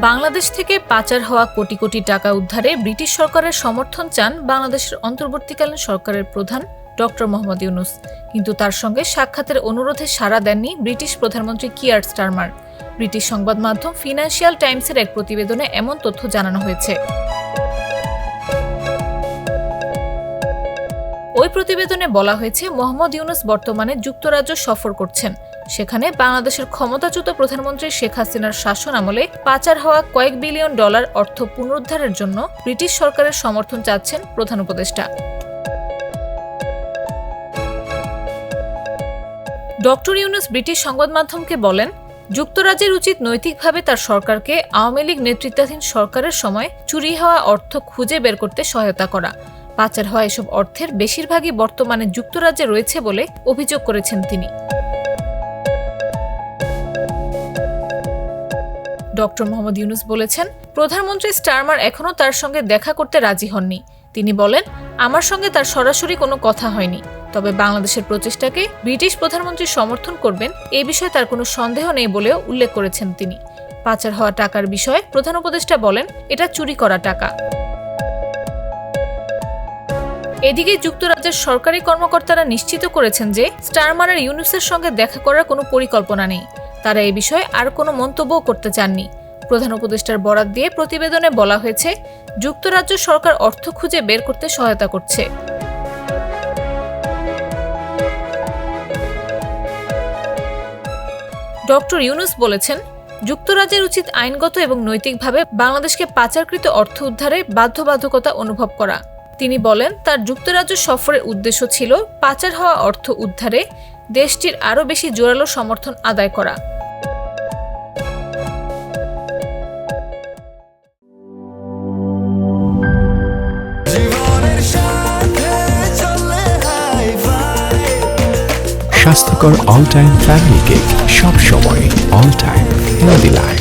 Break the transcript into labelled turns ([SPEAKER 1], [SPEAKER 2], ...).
[SPEAKER 1] বাংলাদেশ থেকে পাচার হওয়া কোটি কোটি টাকা উদ্ধারে ব্রিটিশ সরকারের সমর্থন চান বাংলাদেশের অন্তর্বর্তীকালীন সরকারের প্রধান ডক্টর মোহাম্মদ ইউনূস। কিন্তু তার সঙ্গে সাক্ষাতের অনুরোধে সাড়া দেননি ব্রিটিশ প্রধানমন্ত্রী কিয়ার স্টারমার। ব্রিটিশ সংবাদ মাধ্যম ফিনান্সিয়াল টাইমসের এক প্রতিবেদনে এমন তথ্য জানানো হয়েছে। ওই প্রতিবেদনে বলা হয়েছে, মোহাম্মদ ইউনূস বর্তমানে যুক্তরাজ্য সফর করছেন। সেখানে বাংলাদেশের ক্ষমতাচ্যুত প্রধানমন্ত্রী শেখ হাসিনার শাসন আমলে পাচার হওয়া কয়েক বিলিয়ন ডলার অর্থ পুনরুদ্ধারের জন্য ব্রিটিশ সরকারের সমর্থন চাচ্ছেন প্রধান উপদেষ্টা। ডক্টর ইউনূস ব্রিটিশ সংবাদ মাধ্যমকে বলেন, যুক্তরাজ্যের উচিত নৈতিকভাবে তার সরকারকে আওয়ামী লীগ নেতৃত্বাধীন সরকারের সময় চুরি হওয়া অর্থ খুঁজে বের করতে সহায়তা করা। পাচার হওয়া এসব অর্থের বেশিরভাগই বর্তমানে যুক্তরাজ্যে রয়েছে বলে অভিযোগ করেছেন তিনি। ডক্টর মোহাম্মদ ইউনূস বলেছেন, প্রধানমন্ত্রী স্টারমার এখনও তার সঙ্গে দেখা করতে রাজি হননি। তিনি বলেন, আমার সঙ্গে তার সরাসরি কোনো কথা হয়নি, তবে বাংলাদেশের প্রচেষ্টাকে ব্রিটিশ প্রধানমন্ত্রী সমর্থন করবেন এ বিষয়ে তার কোনো সন্দেহ নেই বলেও উল্লেখ করেছেন তিনি। পাচার হওয়া টাকার বিষয়ে প্রধান উপদেষ্টা বলেন, এটা চুরি করা টাকা। এদিকে যুক্তরাজ্যের সরকারি কর্মকর্তারা নিশ্চিত করেছেন যে স্টারমারের ইউনূসের সঙ্গে দেখা করার কোনো পরিকল্পনা নেই। তারা এ বিষয়ে আর কোনো মন্তব্য করতে চাননি। প্রধান উপদেষ্টার বরাত দিয়ে প্রতিবেদনে বলা হয়েছে, যুক্তরাজ্য সরকার অর্থ খুঁজে বের করতে সহায়তা করছে। ডক্টর ইউনূস বলেছেন, যুক্তরাজ্যের উচিত আইনগত এবং নৈতিকভাবে বাংলাদেশকে পাচারকৃত অর্থ উদ্ধারে বাধ্যবাধকতা অনুভব করা। তিনি বলেন, তার যুক্তরাজ্য সফরের উদ্দেশ্য ছিল পাচার হওয়া অর্থ উদ্ধারে দেশটির আরও বেশি জোরালো সমর্থন আদায় করা।
[SPEAKER 2] স্বাস্থ্যকর অল টাইম ফ্যামিলি কেক, সব সময় অল টাইম হেলদি লাইফ।